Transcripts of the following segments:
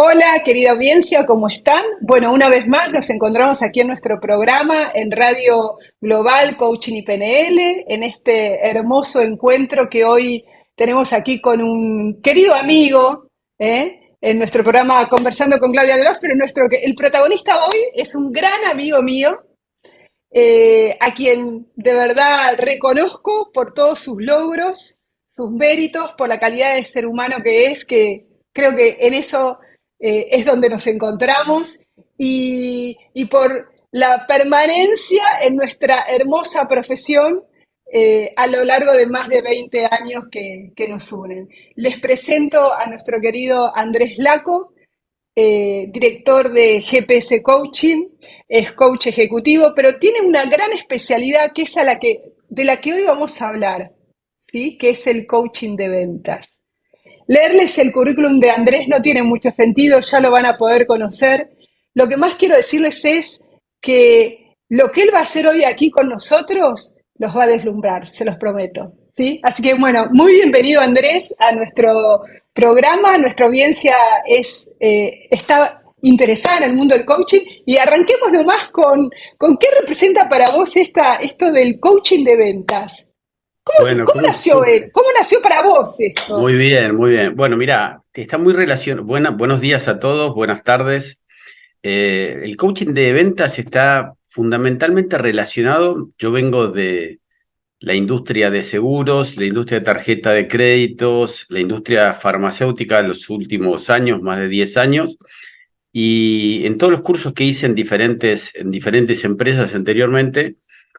Hola, querida audiencia, ¿cómo están? Bueno, una vez más nos encontramos aquí en nuestro programa en Radio Global Coaching y PNL, en este hermoso encuentro que hoy tenemos aquí con un querido amigo, en nuestro programa Conversando con Claudia Gross, pero el protagonista hoy es un gran amigo mío, a quien de verdad reconozco por todos sus logros, sus méritos, por la calidad de ser humano que creo que en eso es donde nos encontramos, y por la permanencia en nuestra hermosa profesión a lo largo de más de 20 años que nos unen. Les presento a nuestro querido Andrés Laco, director de GPS Coaching, es coach ejecutivo, pero tiene una gran especialidad que es de la que hoy vamos a hablar, ¿sí? Que es el coaching de ventas. Leerles el currículum de Andrés no tiene mucho sentido, ya lo van a poder conocer. Lo que más quiero decirles es que lo que él va a hacer hoy aquí con nosotros los va a deslumbrar, se los prometo. ¿Sí? Así que bueno, muy bienvenido Andrés a nuestro programa. Nuestra audiencia está interesada en el mundo del coaching y arranquemos nomás con qué representa para vos esto del coaching de ventas. Bueno, ¿Cómo nació él? ¿Cómo nació para vos esto? muy bien, muy bien. Bueno, mira, está muy relacionado. Buenos días a todos, buenas tardes. El coaching de ventas está fundamentalmente relacionado. Yo vengo de la industria de seguros, la industria de tarjeta de créditos, la industria farmacéutica los últimos años, más de 10 años. Y en todos los cursos que hice en diferentes empresas anteriormente,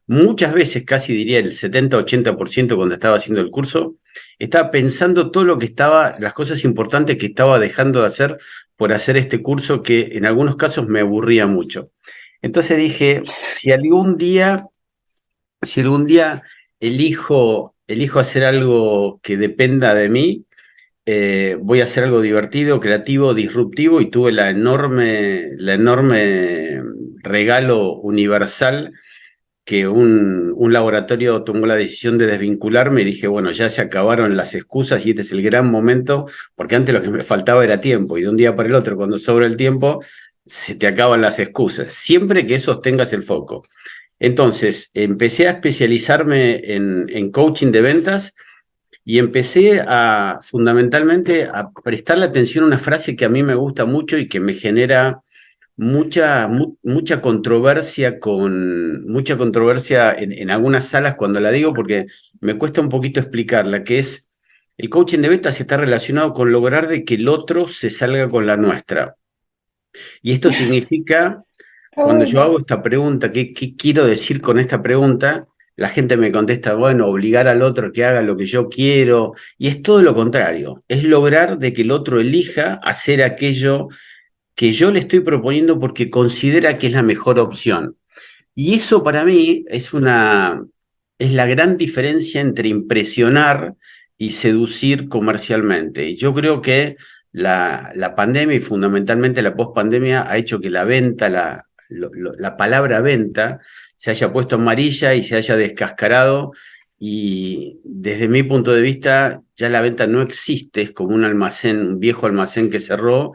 muchas veces, casi diría el 70-80% cuando estaba haciendo el curso, estaba pensando todo lo que las cosas importantes que estaba dejando de hacer por hacer este curso que en algunos casos me aburría mucho. Entonces dije, si algún día elijo hacer algo que dependa de mí, voy a hacer algo divertido, creativo, disruptivo, y tuve la enorme regalo universal que un laboratorio tomó la decisión de desvincularme, y dije, bueno, ya se acabaron las excusas y este es el gran momento, porque antes lo que me faltaba era tiempo, y de un día para el otro, cuando sobra el tiempo, se te acaban las excusas, siempre que sostengas el foco. Entonces, empecé a especializarme en coaching de ventas, y empecé fundamentalmente a prestarle atención a una frase que a mí me gusta mucho y que me genera mucha controversia en algunas salas cuando la digo, porque me cuesta un poquito explicarla, que es: el coaching de ventas está relacionado con lograr de que el otro se salga con la nuestra. Y esto significa, Está cuando yo bueno. hago esta pregunta, ¿qué quiero decir con esta pregunta? La gente me contesta, bueno, obligar al otro que haga lo que yo quiero, y es todo lo contrario, es lograr de que el otro elija hacer aquello que yo le estoy proponiendo porque considera que es la mejor opción. Y eso para mí es la gran diferencia entre impresionar y seducir comercialmente. Y yo creo que la pandemia, y fundamentalmente la pospandemia, ha hecho que la venta, la palabra venta, se haya puesto amarilla y se haya descascarado. Y desde mi punto de vista, ya la venta no existe, es como un almacén, un viejo almacén que cerró,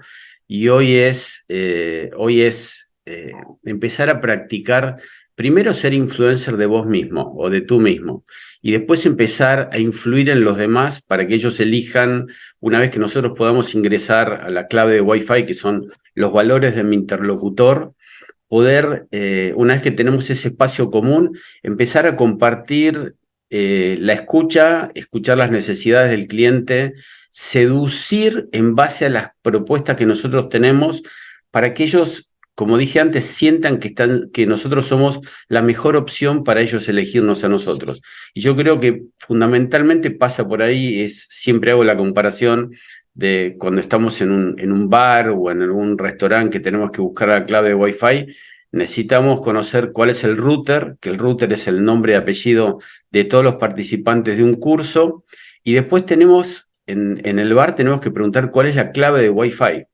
y hoy es empezar a practicar. Primero, ser influencer de vos mismo o de tú mismo, y después empezar a influir en los demás para que ellos elijan. Una vez que nosotros podamos ingresar a la clave de Wi-Fi, que son los valores de mi interlocutor, poder, una vez que tenemos ese espacio común, empezar a compartir la escucha, escuchar las necesidades del cliente, seducir en base a las propuestas que nosotros tenemos, para que ellos, como dije antes, sientan que nosotros somos la mejor opción para ellos elegirnos a nosotros. Y yo creo que fundamentalmente pasa por ahí. Siempre hago la comparación de cuando estamos en un bar o en algún restaurante que tenemos que buscar la clave de Wi-Fi. Necesitamos conocer cuál es el router, que el router es el nombre y apellido de todos los participantes de un curso, y después en el bar tenemos que preguntar cuál es la clave de Wi-Fi.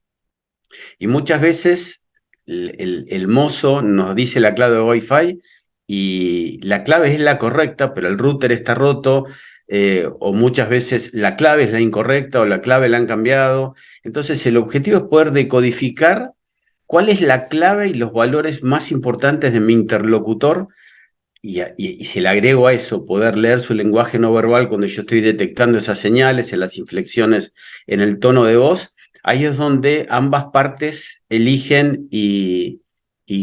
Y muchas veces el mozo nos dice la clave de Wi-Fi y la clave es la correcta, pero el router está roto. o muchas veces la clave es la incorrecta o la clave la han cambiado. Entonces el objetivo es poder decodificar cuál es la clave y los valores más importantes de mi interlocutor y si le agrego a eso, poder leer su lenguaje no verbal cuando yo estoy detectando esas señales, en las inflexiones, en el tono de voz, ahí es donde ambas partes eligen y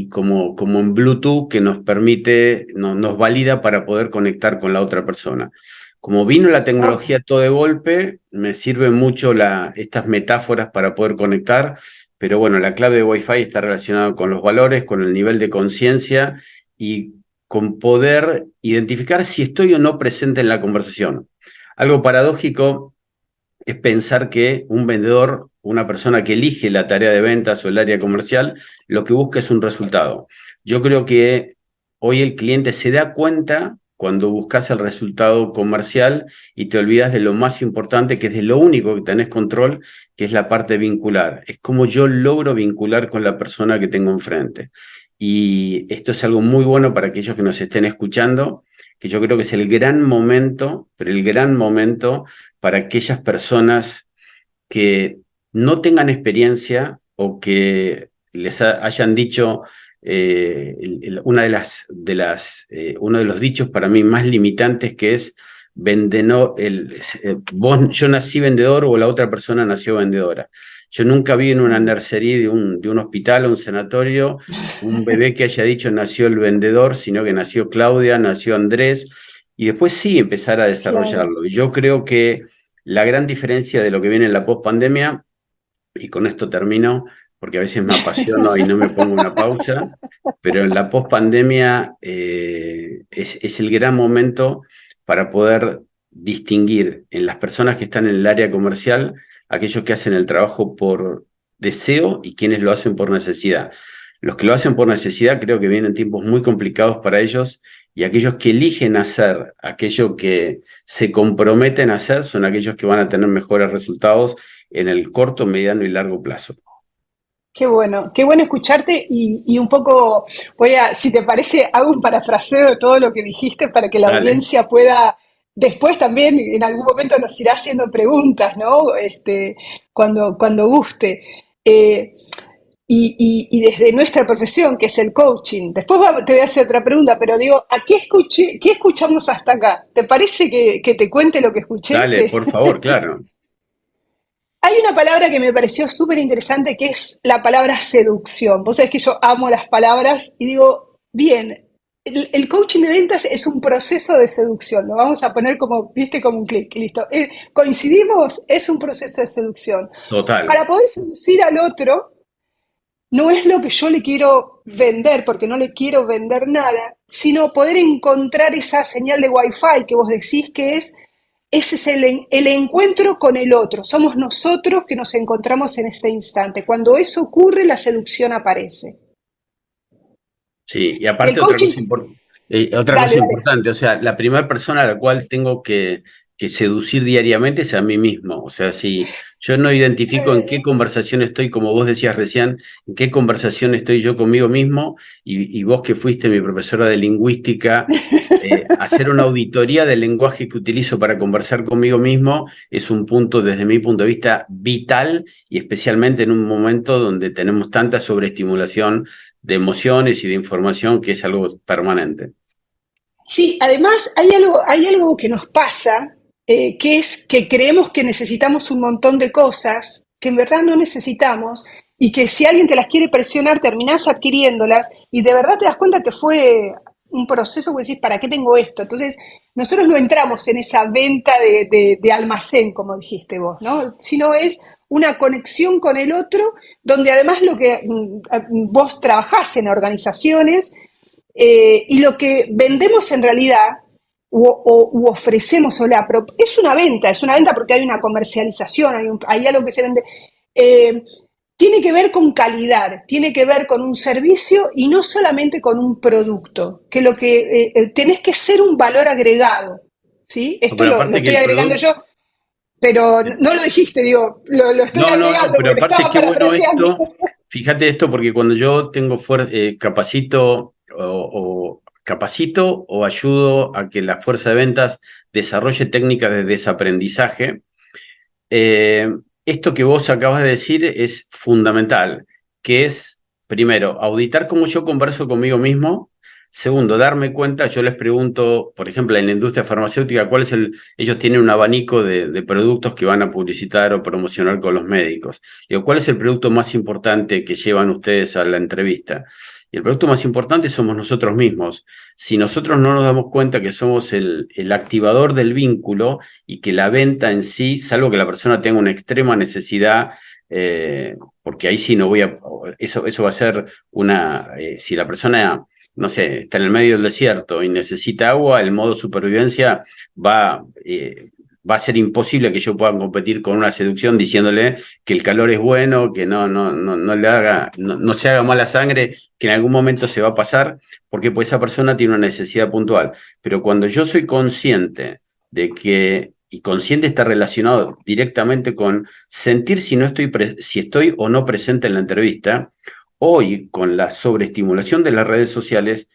como en Bluetooth que nos permite, nos valida para poder conectar con la otra persona. Como vino la Oh, tecnología todo de golpe, me sirven mucho estas metáforas para poder conectar, pero bueno, la clave de Wi-Fi está relacionada con los valores, con el nivel de conciencia y con poder identificar si estoy o no presente en la conversación. Algo paradójico es pensar que un vendedor, una persona que elige la tarea de ventas o el área comercial, lo que busca es un resultado. Yo creo que hoy el cliente se da cuenta cuando buscas el resultado comercial y te olvidas de lo más importante, que es de lo único que tenés control, que es la parte vincular. Es como yo logro vincular con la persona que tengo enfrente. Y esto es algo muy bueno para aquellos que nos estén escuchando, que yo creo que es el gran momento, pero el gran momento para aquellas personas que no tengan experiencia o que les hayan dicho uno de los dichos para mí más limitantes que es yo nací vendedor o la otra persona nació vendedora. Yo nunca vi en una mm, nursery de un hospital o un sanatorio un bebé que haya dicho nació el vendedor, sino que nació Claudia, nació Andrés, y después sí empezar a claro. desarrollarlo. Y yo creo que la gran diferencia de lo que viene en la pospandemia, y con esto termino, porque a veces me apasiono y no me pongo una pausa, pero en la pospandemia es el gran momento para poder distinguir en las personas que están en el área comercial aquellos que hacen el trabajo por deseo y quienes lo hacen por necesidad. Los que lo hacen por necesidad creo que vienen tiempos muy complicados para ellos y aquellos que eligen hacer aquello que se comprometen a hacer son aquellos que van a tener mejores resultados en el corto, mediano y largo plazo. Qué bueno escucharte y un poco si te parece, hago un parafraseo de todo lo que dijiste para que la Dale. audiencia pueda, después también en algún momento nos irá haciendo preguntas, ¿no? Cuando guste. Eh, y desde nuestra profesión, que es el coaching, después te voy a hacer otra pregunta, pero digo, ¿qué escuchamos hasta acá? ¿Te parece que te cuente lo que escuché? Dale, por favor, claro. Hay una palabra que me pareció súper interesante que es la palabra seducción. Vos sabés que yo amo las palabras y digo, bien, el coaching de ventas es un proceso de seducción. Lo vamos a poner como, viste, como un clic, listo. Coincidimos, es un proceso de seducción. Total. Para poder seducir al otro, no es lo que yo le quiero vender, porque no le quiero vender nada, sino poder encontrar esa señal de Wi-Fi que vos decís que es ese es el encuentro con el otro. Somos nosotros que nos encontramos en este instante. Cuando eso ocurre, la seducción aparece. Sí, y El aparte coaching, otra dale, cosa dale. importante, o sea, la primera persona a la cual tengo que seducir diariamente es a mí mismo. O sea, si yo no identifico en qué Eh, conversación estoy, como vos decías recién, en qué conversación estoy yo conmigo mismo, y vos que fuiste mi profesora de lingüística, hacer una auditoría del lenguaje que utilizo para conversar conmigo mismo es un punto, desde mi punto de vista, vital, y especialmente en un momento donde tenemos tanta sobreestimulación de emociones y de información que es algo permanente. sí, además hay algo que nos pasa, que es que creemos que necesitamos un montón de cosas que en verdad no necesitamos y que si alguien te las quiere presionar, terminás adquiriéndolas y de verdad te das cuenta que fue un proceso que decís, ¿para qué tengo esto? Entonces, nosotros no entramos en esa venta de almacén, como dijiste vos, ¿no? Sino es una conexión con el otro, donde además lo que vos trabajás en organizaciones y lo que vendemos en realidad u ofrecemos es una venta porque hay una comercialización, hay algo que se vende. eh, Tiene que ver con calidad, tiene que ver con un servicio y no solamente con un producto, que lo que tenés que ser un valor agregado, ¿sí? Esto Pero lo aparte que estoy el agregando producto... yo, pero no lo dijiste, digo, lo estoy No, no, no, agregando pero porque te aparte estaba qué bueno parafraseando. esto, fíjate esto, porque cuando yo capacito o capacito o ayudo a que la fuerza de ventas desarrolle técnicas de desaprendizaje. Esto que vos acabas de decir es fundamental, que es, primero, auditar cómo yo converso conmigo mismo. Segundo, darme cuenta, yo les pregunto, por ejemplo, en la industria farmacéutica, ellos tienen un abanico de productos que van a publicitar o promocionar con los médicos. Digo, ¿cuál es el producto más importante que llevan ustedes a la entrevista? Y el producto más importante somos nosotros mismos. Si nosotros no nos damos cuenta que somos el activador del vínculo y que la venta en sí, salvo que la persona tenga una extrema necesidad, porque ahí sí no voy a, eso va a ser si la persona, no sé, está en el medio del desierto y necesita agua, el modo supervivencia va a ser imposible que yo pueda competir con una seducción diciéndole que el calor es bueno, que no le haga, no se haga mala sangre, que en algún momento se va a pasar, porque pues esa persona tiene una necesidad puntual. Pero cuando yo soy consciente de que, y consciente está relacionado directamente con sentir si estoy o no presente en la entrevista, hoy con la sobreestimulación de las redes sociales,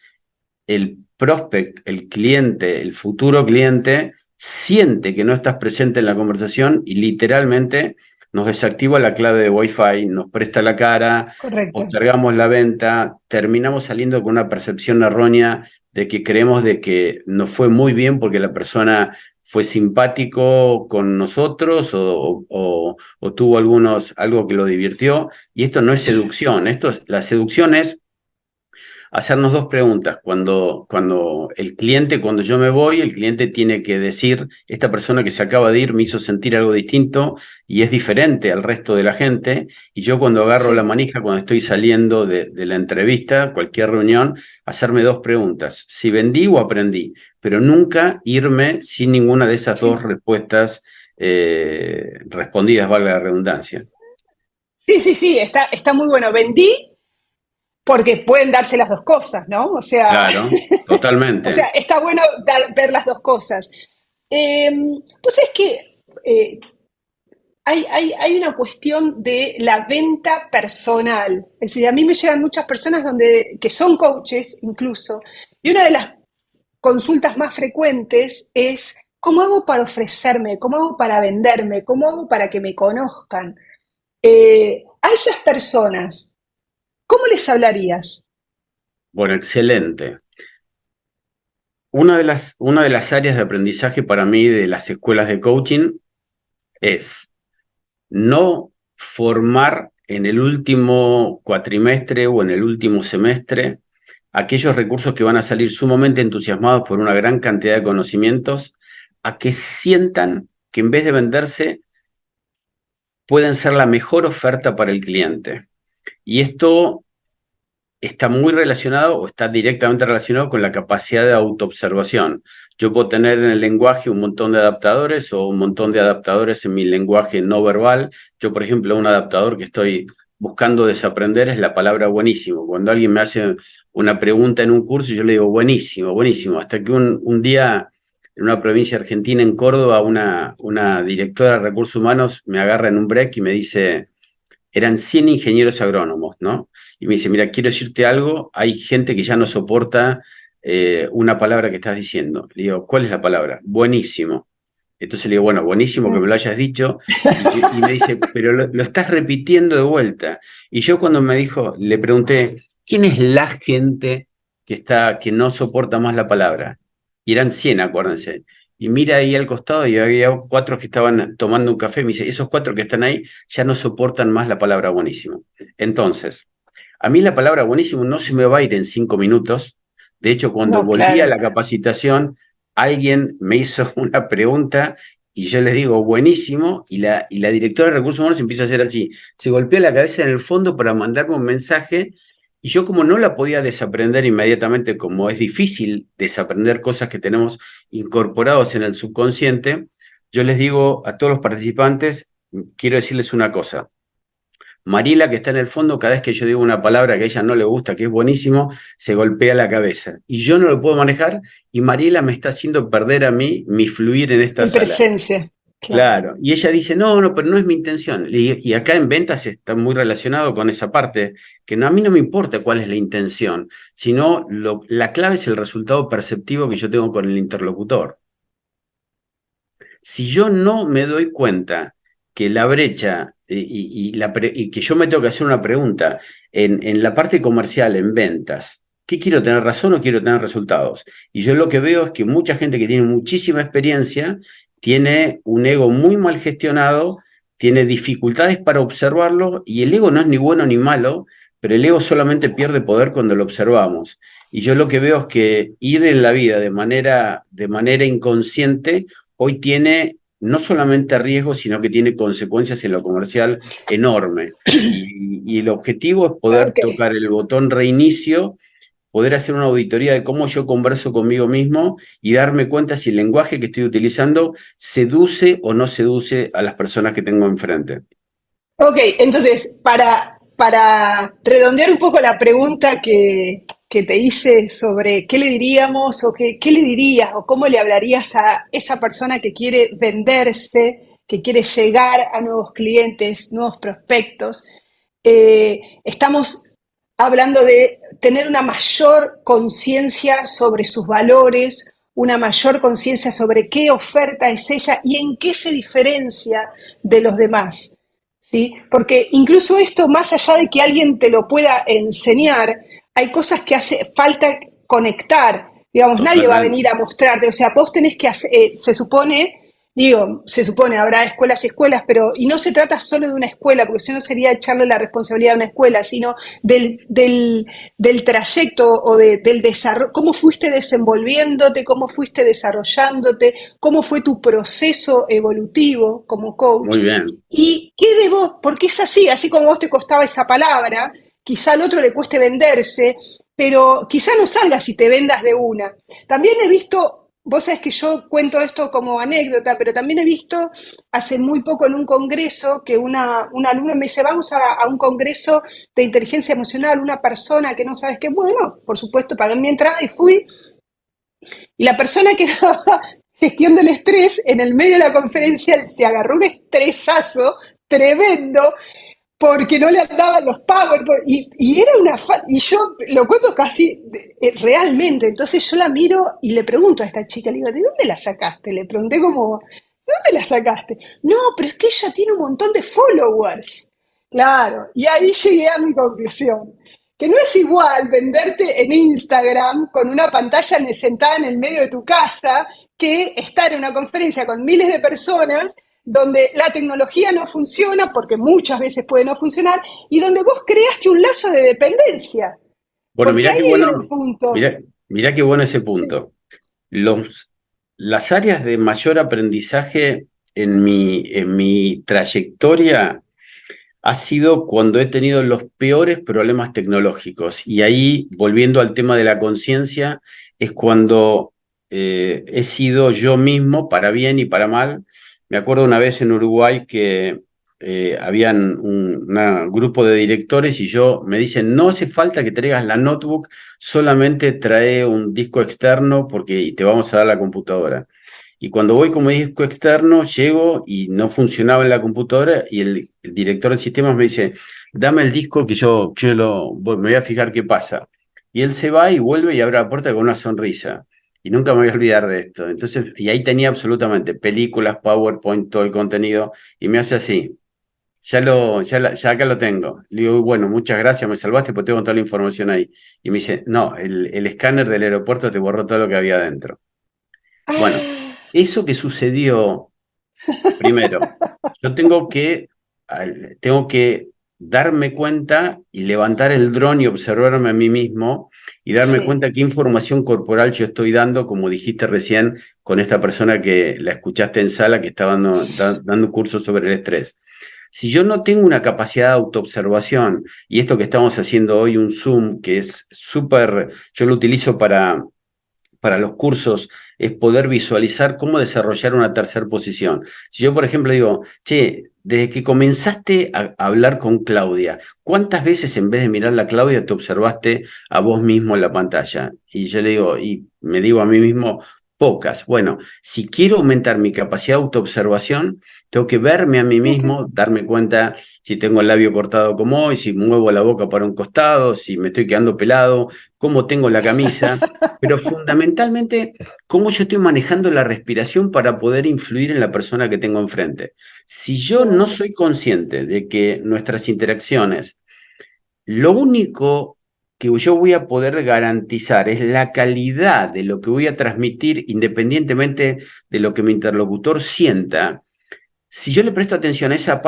el prospect, el cliente, el futuro cliente, siente que no estás presente en la conversación y literalmente nos desactiva la clave de Wi-Fi, nos presta la cara, Correcto. postergamos la venta, terminamos saliendo con una percepción errónea de que creemos de que nos fue muy bien porque la persona fue simpático con nosotros o tuvo algo que lo divirtió. Y esto no es seducción, la seducción es hacernos dos preguntas. Cuando cuando yo me voy, el cliente tiene que decir, esta persona que se acaba de ir me hizo sentir algo distinto y es diferente al resto de la gente. Y yo cuando agarro la manija, cuando estoy saliendo de la entrevista, cualquier reunión, hacerme dos preguntas. Si vendí o aprendí, pero nunca irme sin ninguna de esas dos respuestas respondidas, valga la redundancia. Sí, está muy bueno. Vendí porque pueden darse las dos cosas, ¿no? Claro, O totalmente. sea, está bueno ver las dos cosas. Pues es que hay una cuestión de la venta personal. Es decir, a mí me llegan muchas personas que son coaches incluso, y una de las consultas más frecuentes es, ¿cómo hago para ofrecerme? ¿Cómo hago para venderme? ¿Cómo hago para que me conozcan? A esas personas, ¿cómo les hablarías? Bueno, excelente. Una de las áreas de aprendizaje para mí de las escuelas de coaching es no formar en el último cuatrimestre o en el último semestre aquellos recursos que van a salir sumamente entusiasmados por una gran cantidad de conocimientos, a que sientan que en vez de venderse pueden ser la mejor oferta para el cliente. Y esto está muy relacionado o está directamente relacionado con la capacidad de autoobservación. Yo puedo tener en el lenguaje un montón de adaptadores o un montón de adaptadores en mi lenguaje no verbal. Yo, por ejemplo, un adaptador que estoy buscando desaprender es la palabra buenísimo. Cuando alguien me hace una pregunta en un curso, yo le digo buenísimo, buenísimo. Hasta que un día en una provincia argentina, en Córdoba, una directora de recursos humanos me agarra en un break y me dice, eran 100 ingenieros agrónomos, ¿no? Y me dice, mira, quiero decirte algo, hay gente que ya no soporta una palabra que estás diciendo. Le digo, ¿cuál es la palabra? Buenísimo. Entonces le digo, bueno, buenísimo que me lo hayas dicho. Y me dice, pero lo estás repitiendo de vuelta. Y yo cuando me dijo, le pregunté, ¿quién es la gente que no soporta más la palabra? Y eran 100, acuérdense. Y mira ahí al costado y había 4 que estaban tomando un café. Me dice, esos 4 que están ahí ya no soportan más la palabra buenísimo. Entonces, a mí la palabra buenísimo no se me va a ir en 5 minutos. De hecho, cuando No, volví a claro. la capacitación, alguien me hizo una pregunta y yo les digo buenísimo y la directora de recursos humanos empieza a hacer así. Se golpea la cabeza en el fondo para mandarme un mensaje y yo como no la podía desaprender inmediatamente, como es difícil desaprender cosas que tenemos incorporados en el subconsciente, yo les digo a todos los participantes, quiero decirles una cosa. Mariela, que está en el fondo, cada vez que yo digo una palabra que a ella no le gusta, que es buenísimo, se golpea la cabeza. Y yo no lo puedo manejar y Mariela me está haciendo perder a mí mi fluir en esta Mi sala. presencia. claro. Claro, y ella dice, no, no, pero no es mi intención. Y acá en ventas está muy relacionado con esa parte, que no, a mí no me importa cuál es la intención, sino la clave es el resultado perceptivo que yo tengo con el interlocutor. Si yo no me doy cuenta que la brecha y que yo me tengo que hacer una pregunta en la parte comercial, en ventas, ¿qué quiero tener razón o quiero tener resultados? Y yo lo que veo es que mucha gente que tiene muchísima experiencia tiene un ego muy mal gestionado, tiene dificultades para observarlo y el ego no es ni bueno ni malo, pero el ego solamente pierde poder cuando lo observamos. Y yo lo que veo es que ir en la vida de manera inconsciente hoy tiene no solamente riesgos, sino que tiene consecuencias en lo comercial enorme. Y el objetivo es poder Ok. tocar el botón reinicio, poder hacer una auditoría de cómo yo converso conmigo mismo y darme cuenta si el lenguaje que estoy utilizando seduce o no seduce a las personas que tengo enfrente. Ok, entonces, para redondear un poco la pregunta que te hice sobre qué le diríamos o qué le dirías o cómo le hablarías a esa persona que quiere venderse, que quiere llegar a nuevos clientes, nuevos prospectos, estamos hablando de tener una mayor conciencia sobre sus valores, una mayor conciencia sobre qué oferta es ella y en qué se diferencia de los demás. ¿Sí? Porque incluso esto, más allá de que alguien te lo pueda enseñar, hay cosas que hace falta conectar. Digamos, nadie va a Totalmente. venir a mostrarte. O sea, vos tenés que hacer, se supone, digo, se supone, habrá escuelas y escuelas, pero, y no se trata solo de una escuela, porque si no sería echarle la responsabilidad a una escuela, sino del trayecto o del desarrollo, cómo fuiste desenvolviéndote, cómo fuiste desarrollándote, cómo fue tu proceso evolutivo como coach. Muy bien. ¿Y qué de vos? Porque es así, así como a vos te costaba esa palabra, quizá al otro le cueste venderse, pero quizá no salga si te vendas de una. También he visto, vos sabés que yo cuento esto como anécdota, pero también he visto hace muy poco en un congreso que una alumna me dice, vamos a un congreso de inteligencia emocional, una persona que no sabes qué, bueno, por supuesto, pagué mi entrada y fui, y la persona que daba gestión del estrés, en el medio de la conferencia se agarró un estresazo tremendo porque no le andaban los PowerPoint y era una y yo lo cuento casi realmente, entonces yo la miro y le pregunto a esta chica, le digo, ¿de dónde la sacaste? Le pregunté como, ¿de dónde la sacaste? No, pero es que ella tiene un montón de followers. Claro, y ahí llegué a mi conclusión. Que no es igual venderte en Instagram con una pantalla sentada en el medio de tu casa que estar en una conferencia con miles de personas donde la tecnología no funciona, porque muchas veces puede no funcionar, y donde vos creaste un lazo de dependencia. Bueno, Porque mirá qué ahí viene el bueno, punto. mirá qué bueno ese punto. Los, las áreas de mayor aprendizaje en mi trayectoria ha sido cuando he tenido los peores problemas tecnológicos. Y ahí, volviendo al tema de la conciencia, es cuando he sido yo mismo, para bien y para mal. Me acuerdo una vez en Uruguay que habían un grupo de directores y yo me dicen, no hace falta que traigas la notebook, solamente trae un disco externo porque te vamos a dar la computadora. Y cuando voy como disco externo, llego y no funcionaba en la computadora y el director de sistemas me dice, dame el disco que me voy a fijar qué pasa. Y él se va y vuelve y abre la puerta con una sonrisa. Y nunca me voy a olvidar de esto. Entonces, y ahí tenía absolutamente películas, PowerPoint, todo el contenido, y me hace así. Ya acá lo tengo. Le digo, bueno, muchas gracias, me salvaste, porque tengo toda la información ahí. Y me dice, no, el escáner del aeropuerto te borró todo lo que había adentro. Bueno, Ah, eso que sucedió primero, yo tengo que darme cuenta y levantar el dron y observarme a mí mismo y darme sí. cuenta qué información corporal yo estoy dando, como dijiste recién, con esta persona que la escuchaste en sala que estaba dando un curso sobre el estrés. Si yo no tengo una capacidad de autoobservación, y esto que estamos haciendo hoy, un Zoom, que es súper, yo lo utilizo para los cursos es poder visualizar cómo desarrollar una tercera posición. Si yo, por ejemplo, digo, che, desde que comenzaste a hablar con Claudia, ¿cuántas veces en vez de mirar a Claudia te observaste a vos mismo en la pantalla? Y yo le digo, y me digo a mí mismo, Pocas. Bueno, si quiero aumentar mi capacidad de autoobservación, tengo que verme a mí Ujú. mismo, darme cuenta si tengo el labio cortado como hoy, si muevo la boca para un costado, si me estoy quedando pelado, cómo tengo la camisa, pero fundamentalmente cómo yo estoy manejando la respiración para poder influir en la persona que tengo enfrente. Si yo no Claro. soy consciente de que nuestras interacciones, lo único que yo voy a poder garantizar es la calidad de lo que voy a transmitir independientemente de lo que mi interlocutor sienta. Si yo le presto atención a esa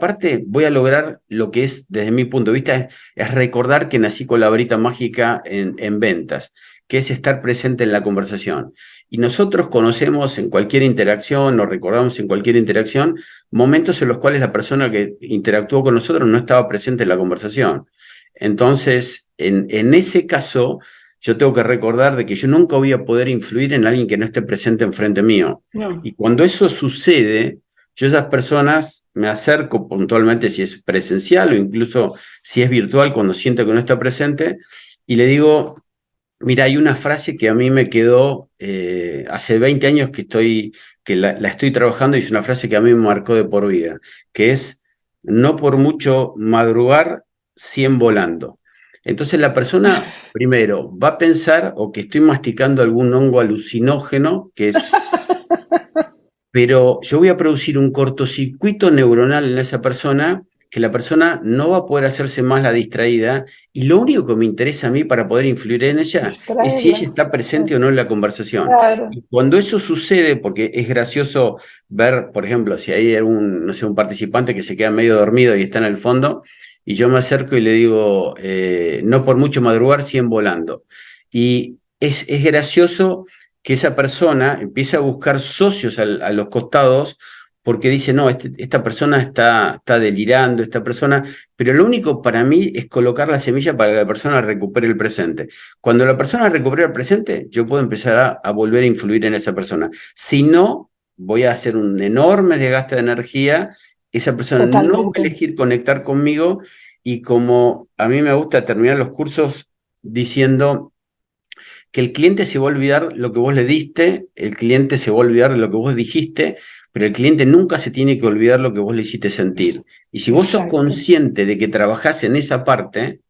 parte, voy a lograr lo que es, desde mi punto de vista, es recordar que nací con la varita mágica en ventas, que es estar presente en la conversación. Y nosotros conocemos en cualquier interacción, nos recordamos en cualquier interacción, momentos en los cuales la persona que interactuó con nosotros no estaba presente en la conversación. Entonces, en ese caso, yo tengo que recordar de que yo nunca voy a poder influir en alguien que no esté presente enfrente mío. No. Y cuando eso sucede, yo a esas personas me acerco puntualmente si es presencial o incluso si es virtual cuando siento que no está presente y le digo, mira, hay una frase que a mí me quedó hace 20 años que la estoy trabajando y es una frase que a mí me marcó de por vida, que es, no por mucho madrugar, 100 volando. Entonces la persona, primero, va a pensar o que estoy masticando algún hongo alucinógeno, que es, pero yo voy a producir un cortocircuito neuronal en esa persona que la persona no va a poder hacerse más la distraída y lo único que me interesa a mí para poder influir en ella es si ella Distraerla. está presente o no en la conversación. Claro. Y cuando eso sucede, porque es gracioso ver, por ejemplo, si hay un, no sé, un participante que se queda medio dormido y está en el fondo, y yo me acerco y le digo, no por mucho madrugar, 100 volando. Y es gracioso que esa persona empieza a buscar socios a los costados porque dice, no, esta persona está delirando, esta persona, pero lo único para mí es colocar la semilla para que la persona recupere el presente. Cuando la persona recupere el presente, yo puedo empezar a volver a influir en esa persona. Si no, voy a hacer un enorme desgaste de energía, esa persona no va a Totalmente. elegir conectar conmigo y como a mí me gusta terminar los cursos diciendo que el cliente se va a olvidar lo que vos le diste, el cliente se va a olvidar de lo que vos dijiste, pero el cliente nunca se tiene que olvidar lo que vos le hiciste sentir. Y si vos sos Exacto. consciente de que trabajás en esa parte,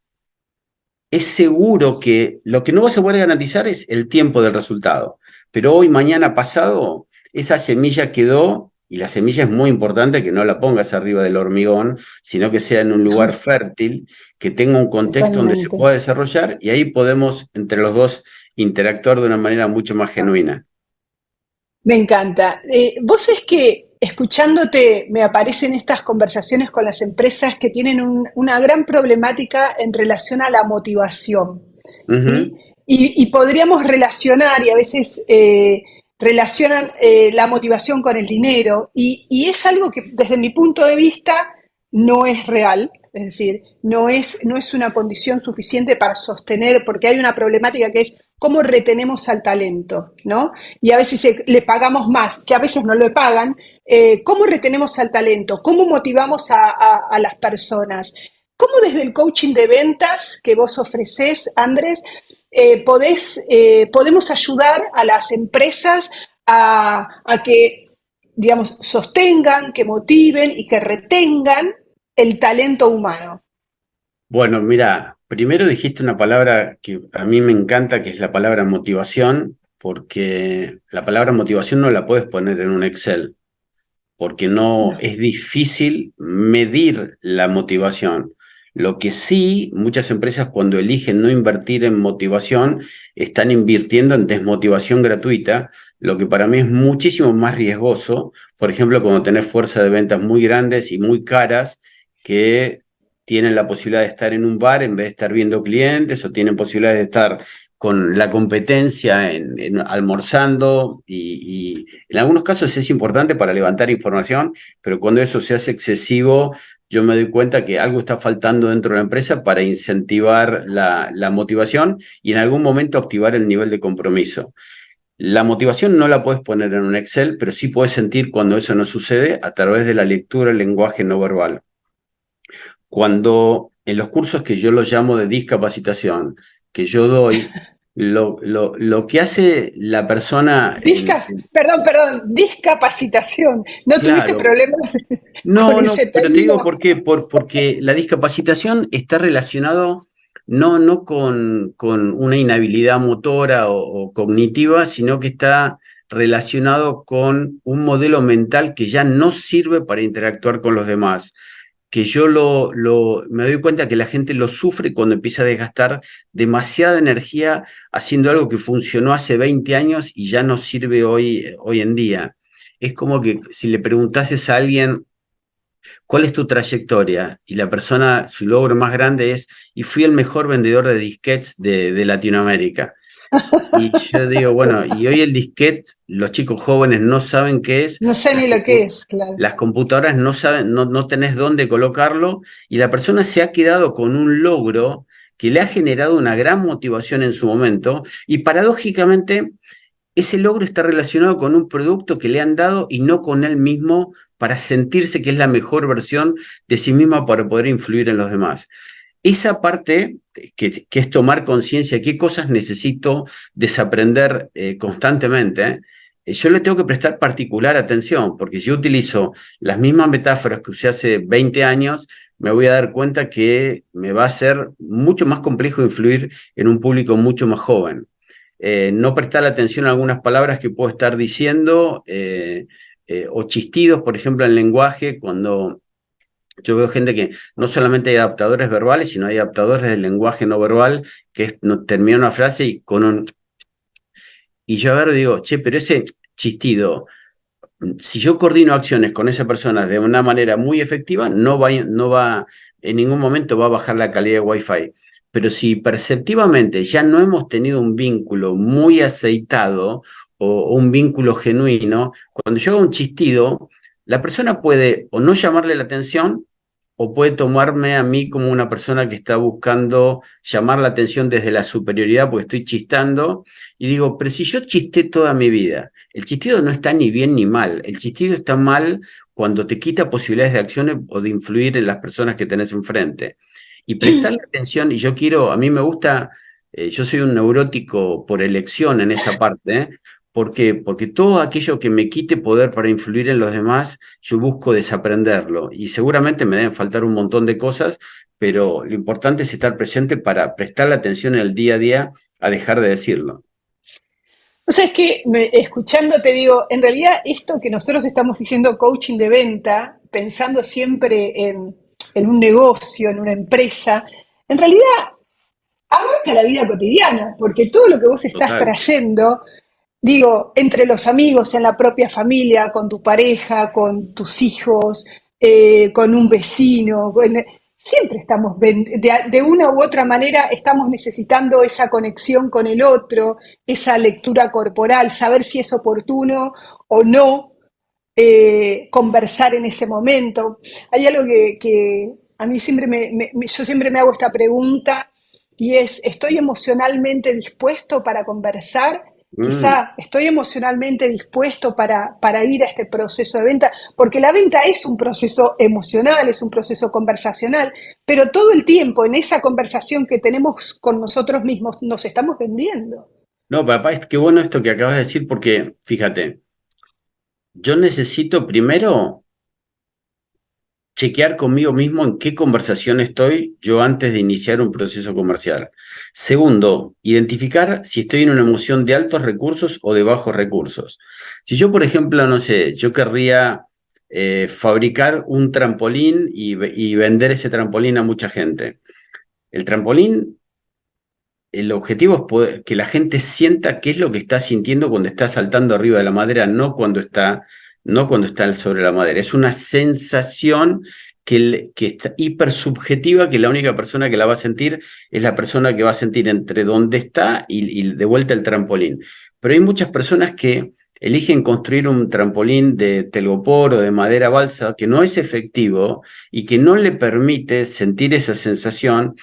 es seguro que lo que no vas a poder garantizar es el tiempo del resultado. Pero hoy, mañana, pasado, esa semilla quedó, y la semilla es muy importante que no la pongas arriba del hormigón, sino que sea en un lugar fértil, que tenga un contexto donde se Totalmente. pueda desarrollar, y ahí podemos, entre los dos, interactuar de una manera mucho más genuina. Me encanta. Vos es que escuchándote me aparecen estas conversaciones con las empresas que tienen una gran problemática en relación a la motivación, ¿sí? Ujú. Y podríamos relacionar, y a veces relacionan la motivación con el dinero, y es algo que desde mi punto de vista no es real, es decir, no es una condición suficiente para sostener, porque hay una problemática que es cómo retenemos al talento, ¿no? Y a veces le pagamos más, que a veces no le pagan. ¿Cómo retenemos al talento? ¿Cómo motivamos a las personas? ¿Cómo desde el coaching de ventas que vos ofrecés, Andrés, podemos ayudar a las empresas a que, digamos, sostengan, que motiven y que retengan el talento humano? Bueno, mira, primero dijiste una palabra que a mí me encanta, que es la palabra motivación, porque la palabra motivación no la puedes poner en un Excel, porque no No. es difícil medir la motivación. Lo que sí, muchas empresas cuando eligen no invertir en motivación, están invirtiendo en desmotivación gratuita, lo que para mí es muchísimo más riesgoso. Por ejemplo, cuando tenés fuerza de ventas muy grandes y muy caras, que tienen la posibilidad de estar en un bar en vez de estar viendo clientes o tienen posibilidades de estar con la competencia almorzando y en algunos casos es importante para levantar información, pero cuando eso se hace excesivo, yo me doy cuenta que algo está faltando dentro de la empresa para incentivar la motivación y en algún momento activar el nivel de compromiso. La motivación no la puedes poner en un Excel, pero sí puedes sentir cuando eso no sucede a través de la lectura del lenguaje no verbal. Cuando en los cursos que yo los llamo de discapacitación, que yo doy, Lo que hace la persona, Perdón, discapacitación. ¿No tuviste claro, problemas con no, ese no, pero te digo término? por qué, porque la discapacitación está relacionado no con una inhabilidad motora o cognitiva, sino que está relacionado con un modelo mental que ya no sirve para interactuar con los demás. Que yo me doy cuenta que la gente lo sufre cuando empieza a desgastar demasiada energía haciendo algo que funcionó hace 20 años y ya no sirve hoy en día. Es como que si le preguntases a alguien, ¿cuál es tu trayectoria? Y la persona, su logro más grande es, y fui el mejor vendedor de disquetes de Latinoamérica. Y yo digo, bueno, y hoy el disquete, los chicos jóvenes no saben qué es, No sé ni lo que es, claro. las computadoras no saben, no tenés dónde colocarlo, y la persona se ha quedado con un logro que le ha generado una gran motivación en su momento, y paradójicamente ese logro está relacionado con un producto que le han dado y no con él mismo para sentirse que es la mejor versión de sí misma para poder influir en los demás. Esa parte que es tomar conciencia, qué cosas necesito desaprender constantemente, yo le tengo que prestar particular atención, porque si yo utilizo las mismas metáforas que usé hace 20 años, me voy a dar cuenta que me va a ser mucho más complejo influir en un público mucho más joven. No prestar atención a algunas palabras que puedo estar diciendo, o chistidos, por ejemplo, en lenguaje, cuando yo veo gente que no solamente hay adaptadores verbales, sino hay adaptadores del lenguaje no verbal, que termina una frase y con un... Y yo a ver digo, che, pero ese chistido, si yo coordino acciones con esa persona de una manera muy efectiva, no va, en ningún momento va a bajar la calidad de Wi-Fi. Pero si perceptivamente ya no hemos tenido un vínculo muy aceitado o un vínculo genuino, cuando yo hago un chistido, la persona puede o no llamarle la atención o puede tomarme a mí como una persona que está buscando llamar la atención desde la superioridad porque estoy chistando y digo, pero si yo chisté toda mi vida, el chistido no está ni bien ni mal, el chistido está mal cuando te quita posibilidades de acciones o de influir en las personas que tenés enfrente. Y prestarle atención, y a mí me gusta, yo soy un neurótico por elección en esa parte, ¿eh? ¿Por qué? Porque todo aquello que me quite poder para influir en los demás, yo busco desaprenderlo. Y seguramente me deben faltar un montón de cosas, pero lo importante es estar presente para prestarle atención en el día a día a dejar de decirlo. O sea, es que escuchando te digo, en realidad esto que nosotros estamos diciendo coaching de venta, pensando siempre en un negocio, en una empresa, en realidad abarca la vida cotidiana, porque todo lo que vos estás Total. trayendo, digo, entre los amigos, en la propia familia, con tu pareja, con tus hijos, con un vecino, siempre estamos, de una u otra manera, estamos necesitando esa conexión con el otro, esa lectura corporal, saber si es oportuno o no conversar en ese momento. Hay algo que a mí siempre yo siempre me hago esta pregunta y es, ¿estoy emocionalmente dispuesto para conversar? Mm. Quizá estoy emocionalmente dispuesto para ir a este proceso de venta, porque la venta es un proceso emocional, es un proceso conversacional, pero todo el tiempo en esa conversación que tenemos con nosotros mismos nos estamos vendiendo. No, papá, qué bueno esto que acabas de decir, porque fíjate, yo necesito primero chequear conmigo mismo en qué conversación estoy yo antes de iniciar un proceso comercial. Segundo, identificar si estoy en una emoción de altos recursos o de bajos recursos. Si yo, por ejemplo, no sé, yo querría fabricar un trampolín y vender ese trampolín a mucha gente. El trampolín, el objetivo es que la gente sienta qué es lo que está sintiendo cuando está saltando arriba de la madera, no cuando está sobre la madera. Es una sensación que está hiper subjetiva, que la única persona que la va a sentir es la persona que va a sentir entre donde está y de vuelta el trampolín. Pero hay muchas personas que eligen construir un trampolín de telgopor o de madera balsa que no es efectivo y que no le permite sentir esa sensación.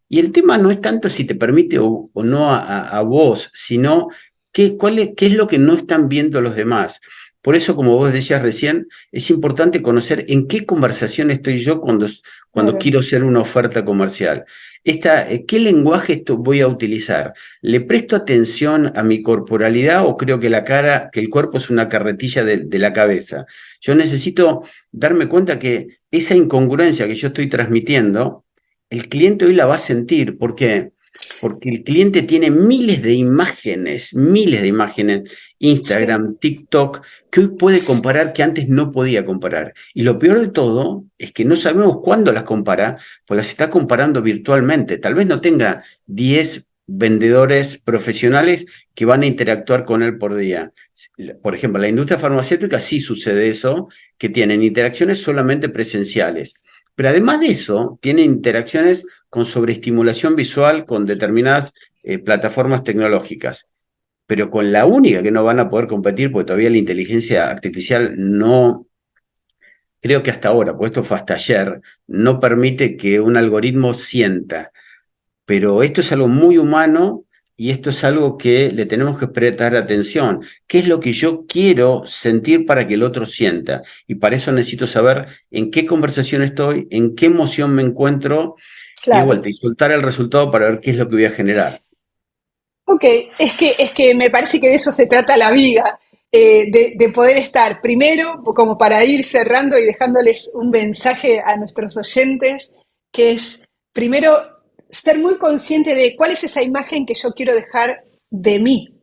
Y el tema no es tanto si te permite o no a vos, sino qué es lo que no están viendo los demás. Por eso, como vos decías recién, es importante conocer en qué conversación estoy yo cuando Claro. quiero hacer una oferta comercial. ¿qué lenguaje voy a utilizar? ¿Le presto atención a mi corporalidad o creo que que el cuerpo es una carretilla de la cabeza? Yo necesito darme cuenta que esa incongruencia que yo estoy transmitiendo, el cliente hoy la va a sentir. ¿Por qué? Porque el cliente tiene miles de imágenes, Sí. Instagram, TikTok, que hoy puede comparar que antes no podía comparar. Y lo peor de todo es que no sabemos cuándo las compara, pues las está comparando virtualmente. Tal vez no tenga 10 vendedores profesionales que van a interactuar con él por día. Por ejemplo, en la industria farmacéutica sí sucede eso, que tienen interacciones solamente presenciales. Pero además de eso, tienen interacciones con sobreestimulación visual con determinadas plataformas tecnológicas. Pero con la única que no van a poder competir, porque todavía la inteligencia artificial no, creo que hasta ahora, pues esto fue hasta ayer, no permite que un algoritmo sienta. Pero esto es algo muy humano y esto es algo que le tenemos que prestar atención. ¿Qué es lo que yo quiero sentir para que el otro sienta? Y para eso necesito saber en qué conversación estoy, en qué emoción me encuentro y de vuelta, Claro. y soltar el resultado para ver qué es lo que voy a generar. Ok, es que me parece que de eso se trata la vida, de poder estar primero, como para ir cerrando y dejándoles un mensaje a nuestros oyentes, que es primero ser muy consciente de cuál es esa imagen que yo quiero dejar de mí,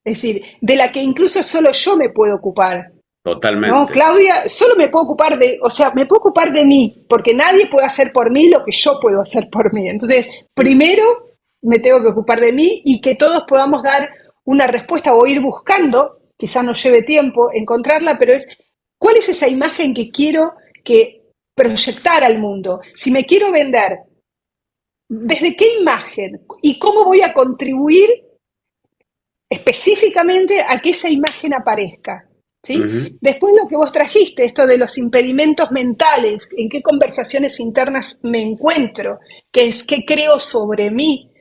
es decir, de la que incluso solo yo me puedo ocupar. No, Totalmente. Claudia, solo me puedo ocupar de, o sea, me puedo ocupar de mí, porque nadie puede hacer por mí lo que yo puedo hacer por mí. Entonces, Sí. primero me tengo que ocupar de mí y que todos podamos dar una respuesta o ir buscando, quizá nos lleve tiempo encontrarla, pero es, ¿cuál es esa imagen que quiero que proyectar al mundo? Si me quiero vender, ¿desde qué imagen y cómo voy a contribuir específicamente a que esa imagen aparezca? ¿Sí? Ujú. Después lo que vos trajiste, esto de los impedimentos mentales, en qué conversaciones internas me encuentro, qué es qué creo sobre mí,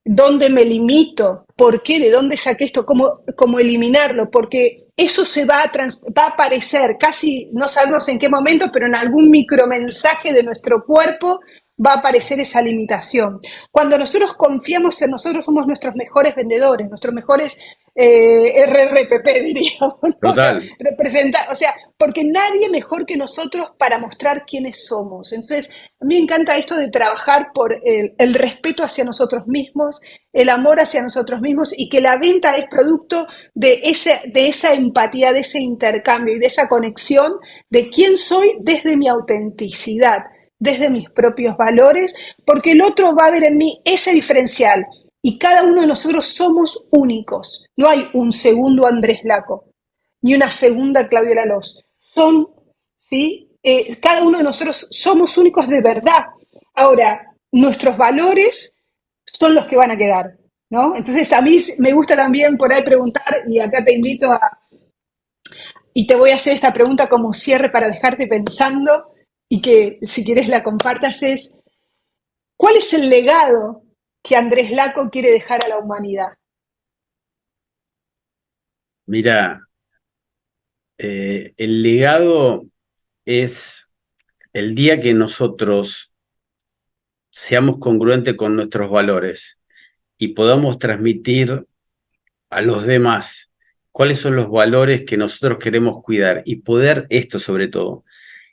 dónde me limito, por qué, de dónde saqué esto, cómo eliminarlo, porque eso va a aparecer, casi no sabemos en qué momento, pero en algún micromensaje de nuestro cuerpo va a aparecer esa limitación. Cuando nosotros confiamos en nosotros, somos nuestros mejores vendedores, nuestros mejores RRPP, diríamos, ¿no? O sea, Total. representar, o sea, porque nadie mejor que nosotros para mostrar quiénes somos. Entonces, a mí me encanta esto de trabajar por el respeto hacia nosotros mismos, el amor hacia nosotros mismos y que la venta es producto de esa empatía, de ese intercambio y de esa conexión de quién soy desde mi autenticidad, desde mis propios valores, porque el otro va a ver en mí ese diferencial y cada uno de nosotros somos únicos. No hay un segundo Andrés Laco, ni una segunda Claudia Lalos. Son, ¿sí? Cada uno de nosotros somos únicos de verdad. Ahora, nuestros valores son los que van a quedar, ¿no? Entonces, a mí me gusta también por ahí preguntar, y acá te invito a, y te voy a hacer esta pregunta como cierre para dejarte pensando y que si quieres la compartas, es, ¿cuál es el legado que Andrés Laco quiere dejar a la humanidad? Mira, el legado es el día que nosotros seamos congruentes con nuestros valores y podamos transmitir a los demás cuáles son los valores que nosotros queremos cuidar y poder esto sobre todo,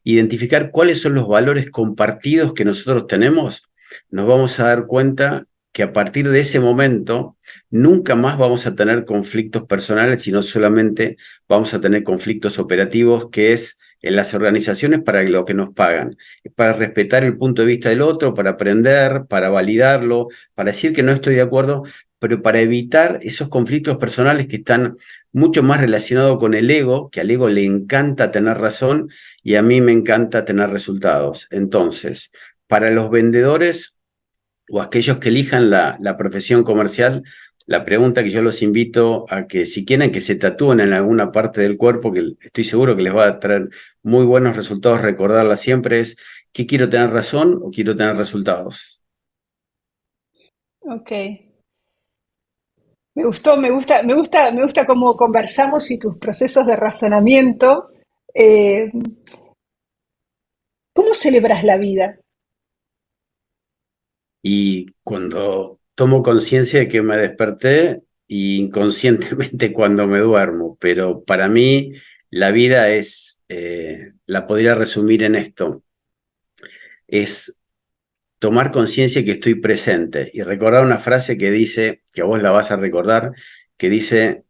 identificar cuáles son los valores compartidos que nosotros tenemos, nos vamos a dar cuenta que a partir de ese momento nunca más vamos a tener conflictos personales, sino solamente vamos a tener conflictos operativos, que es en las organizaciones para lo que nos pagan, para respetar el punto de vista del otro, para aprender, para validarlo, para decir que no estoy de acuerdo, pero para evitar esos conflictos personales que están mucho más relacionados con el ego, que al ego le encanta tener razón y a mí me encanta tener resultados. Entonces, para los vendedores o aquellos que elijan la profesión comercial, la pregunta que yo los invito a que si quieren que se tatúen en alguna parte del cuerpo, que estoy seguro que les va a traer muy buenos resultados, recordarla siempre es, ¿qué quiero tener razón o quiero tener resultados? Ok. Me gusta cómo conversamos y tus procesos de razonamiento. Eh, ¿Cómo celebras la vida? Y cuando tomo conciencia de que me desperté, y inconscientemente cuando me duermo, pero para mí la vida la podría resumir en esto, es tomar conciencia que estoy presente y recordar una frase que dice, que a vos la vas a recordar, que dice: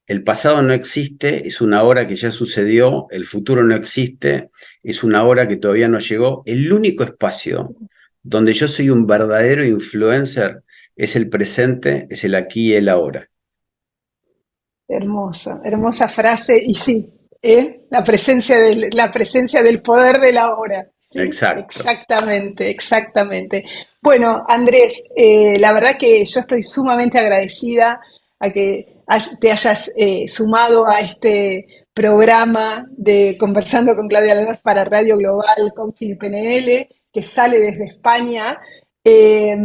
el pasado no existe, es una hora que ya sucedió, el futuro no existe, es una hora que todavía no llegó. El único espacio donde yo soy un verdadero influencer es el presente, es el aquí y el ahora. Hermosa, hermosa frase. Y sí, la presencia del poder de la hora. Sí, Exacto. exactamente, exactamente. Bueno, Andrés, la verdad que yo estoy sumamente agradecida a que te hayas sumado a este programa de Conversando con Claudia Lanós para Radio Global con PNL, que sale desde España, eh,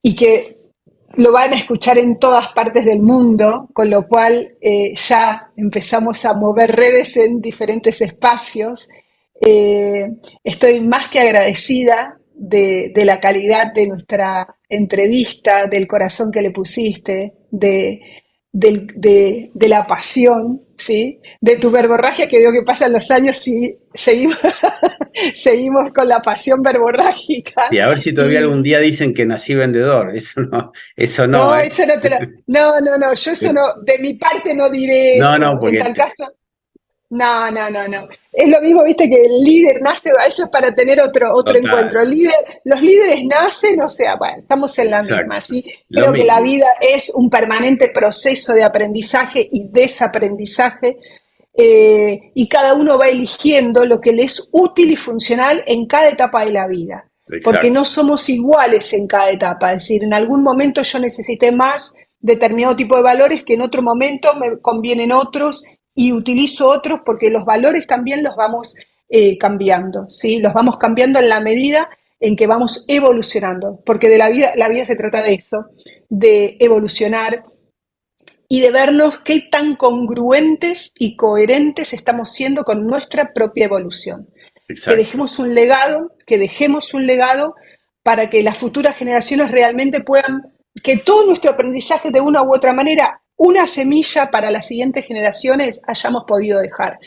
y que lo van a escuchar en todas partes del mundo, con lo cual ya empezamos a mover redes en diferentes espacios. Estoy más que agradecida de la calidad de nuestra entrevista, del corazón que le pusiste, de la pasión, ¿sí? De tu verborragia, que veo que pasan los años y seguimos, seguimos con la pasión verborrágica. Y a ver si todavía algún Y, día dicen que nací vendedor. Eso no, no, ¿eh? eso no te lo. No, no, no, yo eso no, de mi parte no diré No, no, eso. En porque tal caso, no, no, no, no. Es lo mismo, viste, que el líder nace, eso es para tener otro encuentro. total, El líder, los líderes nacen, o sea, bueno, estamos en la misma, exacto. ¿sí? Lo Creo que la mismo, vida es un permanente proceso de aprendizaje y desaprendizaje, y cada uno va eligiendo lo que le es útil y funcional en cada etapa de la vida, porque no exacto. somos iguales en cada etapa, es decir, en algún momento yo necesité más determinado tipo de valores que en otro momento me convienen otros y utilizo otros porque los valores también los vamos cambiando, ¿sí? Los vamos cambiando en la medida en que vamos evolucionando, porque de la vida se trata de eso, de evolucionar, y de vernos qué tan congruentes y coherentes estamos siendo con nuestra propia evolución. Exacto. Que dejemos un legado para que las futuras generaciones realmente puedan, que todo nuestro aprendizaje de una u otra manera, una semilla para las siguientes generaciones hayamos podido dejar.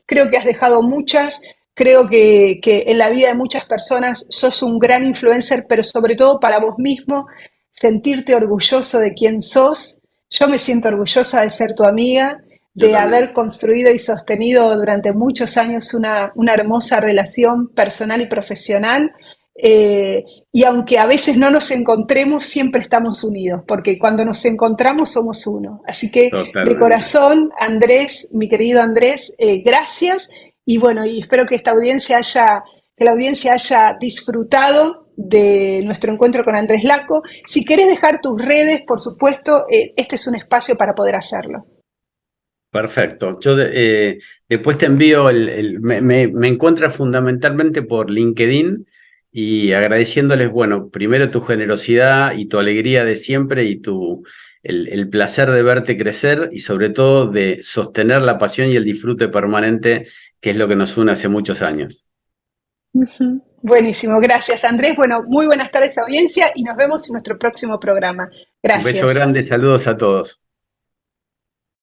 Creo que has dejado muchas, creo que en la vida de muchas personas sos un gran influencer, pero sobre todo para vos mismo, sentirte orgulloso de quién sos. Yo me siento orgullosa de ser tu amiga, Yo de también. haber construido y sostenido durante muchos años una hermosa relación personal y profesional. Y aunque a veces no nos encontremos, siempre estamos unidos, porque cuando nos encontramos somos uno. Así que de Totalmente. corazón, Andrés, mi querido Andrés, gracias. Y bueno, y espero que que la audiencia haya disfrutado de nuestro encuentro con Andrés Laco. Si querés dejar tus redes, por supuesto, este es un espacio para poder hacerlo. Perfecto. Después te envío me encuentro fundamentalmente por LinkedIn y agradeciéndoles, bueno, primero tu generosidad y tu alegría de siempre y el placer de verte crecer y sobre todo de sostener la pasión y el disfrute permanente que es lo que nos une hace muchos años. Buenísimo, gracias Andrés. Bueno, muy buenas tardes audiencia y nos vemos en nuestro próximo programa. Un beso Gracias. grande, saludos a todos.